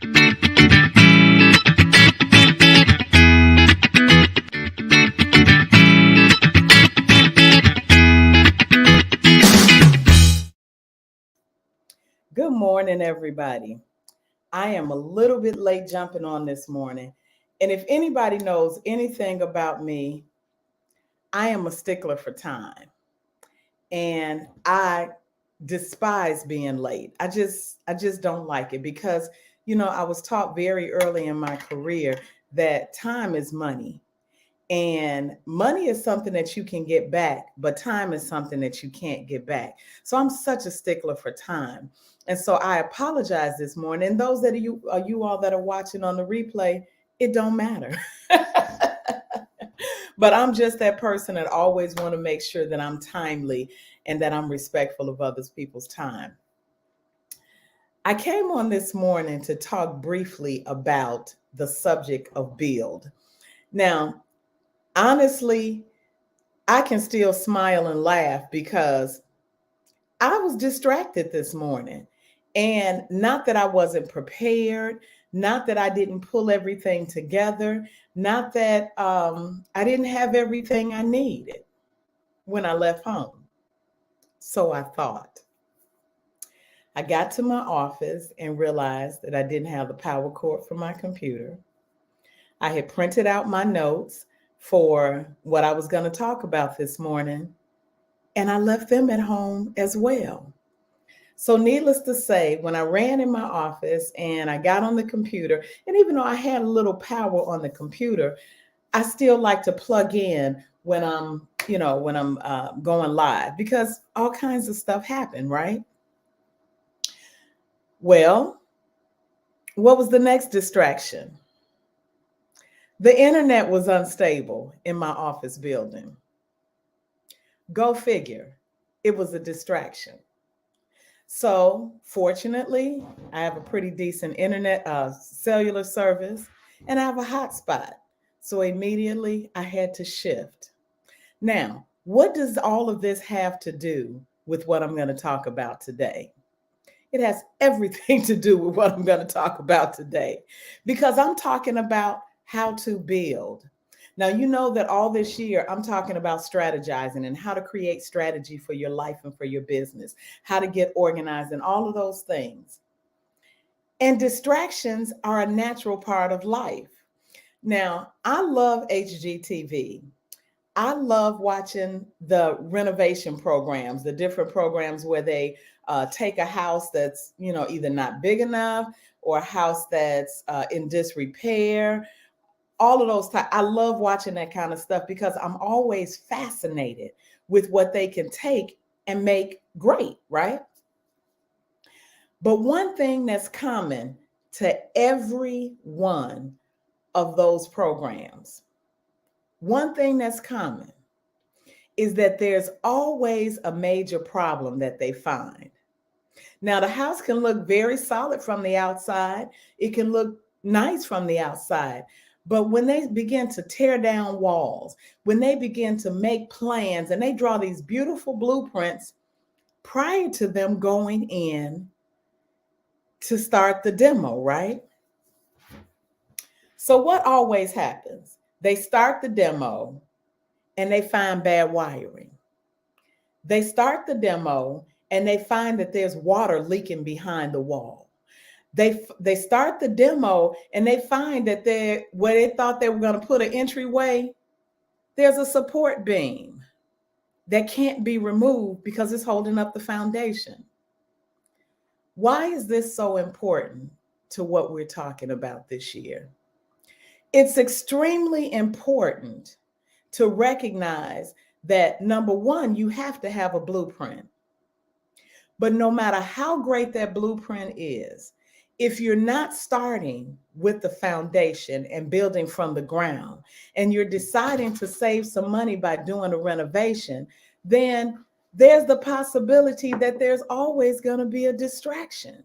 Good morning, everybody. I am a little bit late jumping on this morning. And if anybody knows anything about me, I am a stickler for time. And I despise being late. I just don't like it because, I was taught very early in my career that time is money. And money is something that you can get back, but time is something that you can't get back. So I'm such a stickler for time. And so I apologize this morning. And those that are you all that are watching on the replay, it don't matter. But I'm just that person that always want to make sure that I'm timely and that I'm respectful of others people's time. I came on this morning to talk briefly about the subject of build. Now, honestly, I can still smile and laugh because I was distracted this morning. And not that I wasn't prepared, not that I didn't pull everything together, not that I didn't have everything I needed when I left home. So I thought. I got to my office and realized that I didn't have the power cord for my computer. I had printed out my notes for what I was going to talk about this morning, and I left them at home as well. So, needless to say, when I ran in my office and I got on the computer, and even though I had a little power on the computer, I still like to plug in when I'm going live because all kinds of stuff happen, right? Well, what was the next distraction? The internet was unstable in my office building. Go figure. It was a distraction. So, fortunately, I have a pretty decent internet cellular service and I have a hotspot. So, immediately I had to shift. Now, what does all of this have to do with what I'm going to talk about today? It has everything to do with what I'm going to talk about today because I'm talking about how to build. Now, you know that all this year I'm talking about strategizing and how to create strategy for your life and for your business, how to get organized and all of those things. And distractions are a natural part of life. Now, I love HGTV. I love watching the renovation programs, the different programs where they take a house that's, either not big enough or a house that's in disrepair. All of those types. I love watching that kind of stuff because I'm always fascinated with what they can take and make great, right? But one thing that's common to every one of those programs, one thing that's common is that there's always a major problem that they find. Now, the house can look very solid from the outside. It can look nice from the outside. But when they begin to tear down walls, when they begin to make plans and they draw these beautiful blueprints prior to them going in to start the demo, right? So what always happens? They start the demo and they find bad wiring. They start the demo and they find that there's water leaking behind the wall. They start the demo and they find that where they thought they were going to put an entryway, there's a support beam that can't be removed because it's holding up the foundation. Why is this so important to what we're talking about this year? It's extremely important to recognize that, number one, you have to have a blueprint. But no matter how great that blueprint is, if you're not starting with the foundation and building from the ground, and you're deciding to save some money by doing a renovation, then there's the possibility that there's always going to be a distraction.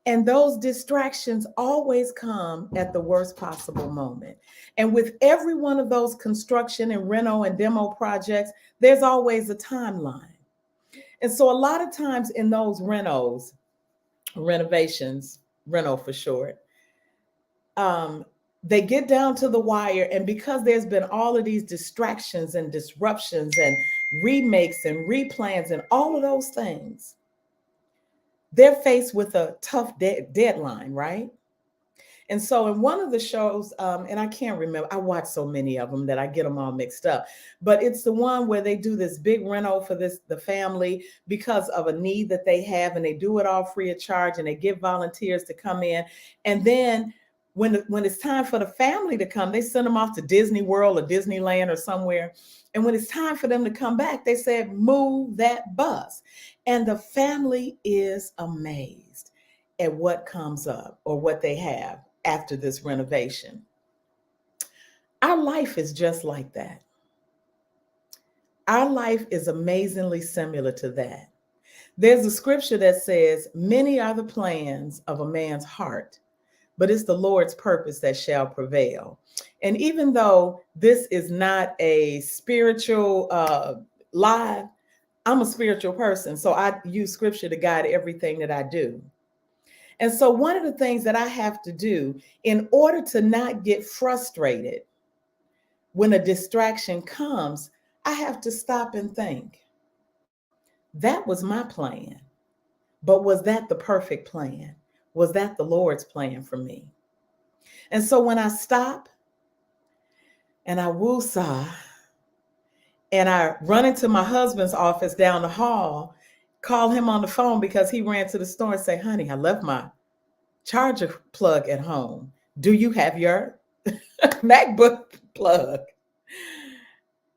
And those distractions always come at the worst possible moment. And with every one of those construction and reno and demo projects, there's always a timeline. And so a lot of times in those renovations, Reno for short. They get down to the wire, and because there's been all of these distractions and disruptions and remakes and replans and all of those things, they're faced with a tough deadline, right? And so in one of the shows, and I can't remember, I watch so many of them that I get them all mixed up, but it's the one where they do this big reno for the family because of a need that they have, and they do it all free of charge, and they get volunteers to come in. And then when it's time for the family to come, they send them off to Disney World or Disneyland or somewhere. And when it's time for them to come back, they said, move that bus. And the family is amazed at what comes up or what they have after this renovation. Our life is just like that. Our life is amazingly similar to that. There's a scripture that says, many are the plans of a man's heart, but it's the Lord's purpose that shall prevail. And even though this is not a spiritual live, I'm a spiritual person, so I use scripture to guide everything that I do. And so one of the things that I have to do in order to not get frustrated when a distraction comes, I have to stop and think, that was my plan, but was that the perfect plan? Was that the Lord's plan for me? And so when I stop and I woosah and I run into my husband's office down the hall, call him on the phone because he ran to the store and say, honey, I left my charger plug at home. Do you have your MacBook plug?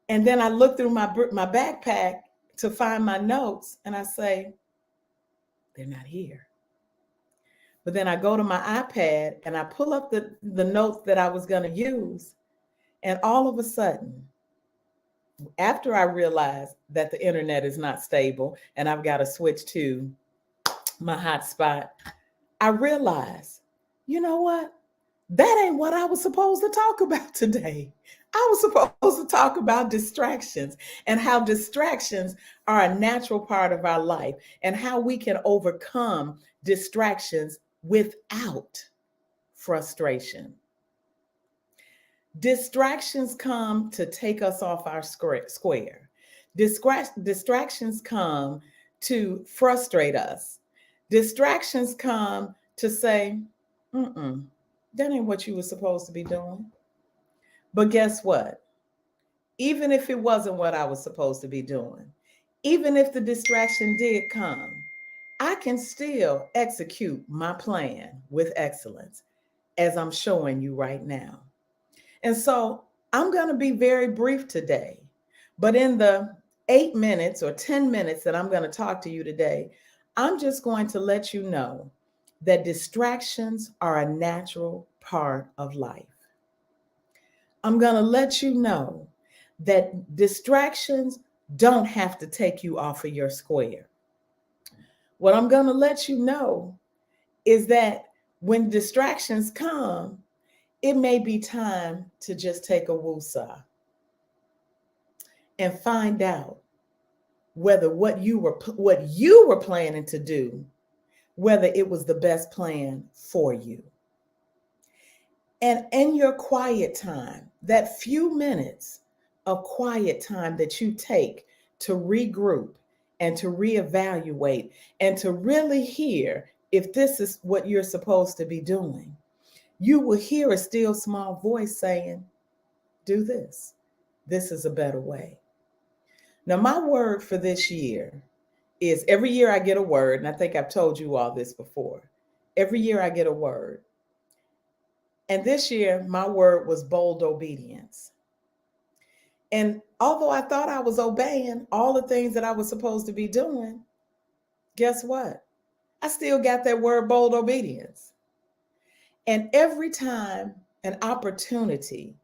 And then I look through my backpack to find my notes, and I say, they're not here. But then I go to my iPad and I pull up the notes that I was going to use. And all of a sudden, after I realized that the internet is not stable and I've got to switch to my hotspot, I realized, you know what? That ain't what I was supposed to talk about today. I was supposed to talk about distractions and how distractions are a natural part of our life and how we can overcome distractions without frustration. Distractions come to take us off our square. Distractions come to frustrate us. Distractions come to say, that ain't what you were supposed to be doing. But guess what? Even if it wasn't what I was supposed to be doing, even if the distraction did come, I can still execute my plan with excellence, as I'm showing you right now. And so I'm going to be very brief today, but in the 8 minutes or 10 minutes that I'm going to talk to you today, I'm just going to let you know that distractions are a natural part of life. I'm going to let you know that distractions don't have to take you off of your square. What I'm going to let you know is that when distractions come, it may be time to just take a woosah and find out whether what you were planning to do, whether it was the best plan for you. And in your quiet time, that few minutes of quiet time that you take to regroup and to reevaluate and to really hear if this is what you're supposed to be doing, you will hear a still small voice saying, do this. This is a better way. Now, my word for this year is, every year I get a word, and I think I've told you all this before. Every year I get a word. And this year, my word was bold obedience. And although I thought I was obeying all the things that I was supposed to be doing, guess what? I still got that word bold obedience. And every time an opportunity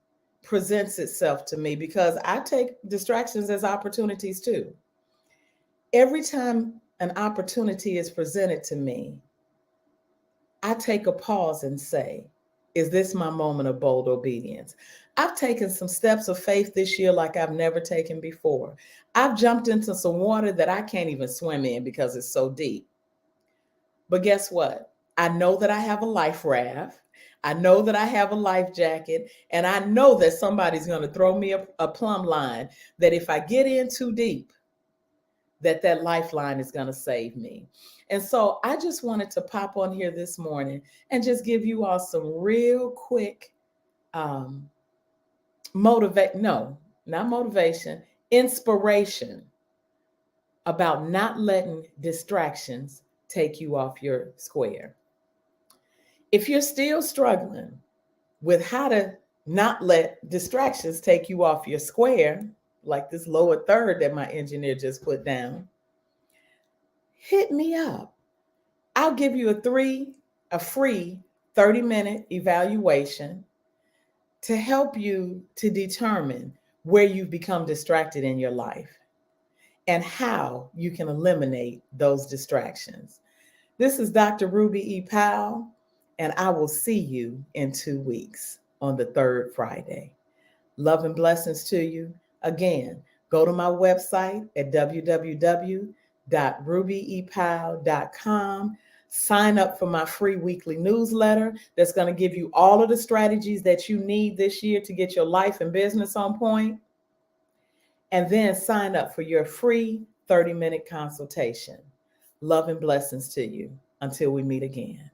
presents itself to me, because I take distractions as opportunities too. Every time an opportunity is presented to me, I take a pause and say, is this my moment of bold obedience? I've taken some steps of faith this year like I've never taken before. I've jumped into some water that I can't even swim in because it's so deep. But guess what? I know that I have a life raft. I know that I have a life jacket. And I know that somebody's going to throw me a plumb line that if I get in too deep, that lifeline is going to save me. And so I just wanted to pop on here this morning and just give you all some real quick inspiration about not letting distractions take you off your square. If you're still struggling with how to not let distractions take you off your square, like this lower third that my engineer just put down, hit me up. I'll give you a free 30-minute evaluation to help you to determine where you've become distracted in your life and how you can eliminate those distractions. This is Dr. Ruby E. Powell, and I will see you in 2 weeks on the third Friday. Love and blessings to you. Again, go to my website at www.rubyepowell.com. Sign up for my free weekly newsletter that's going to give you all of the strategies that you need this year to get your life and business on point. And then sign up for your free 30-minute consultation. Love and blessings to you. Until we meet again.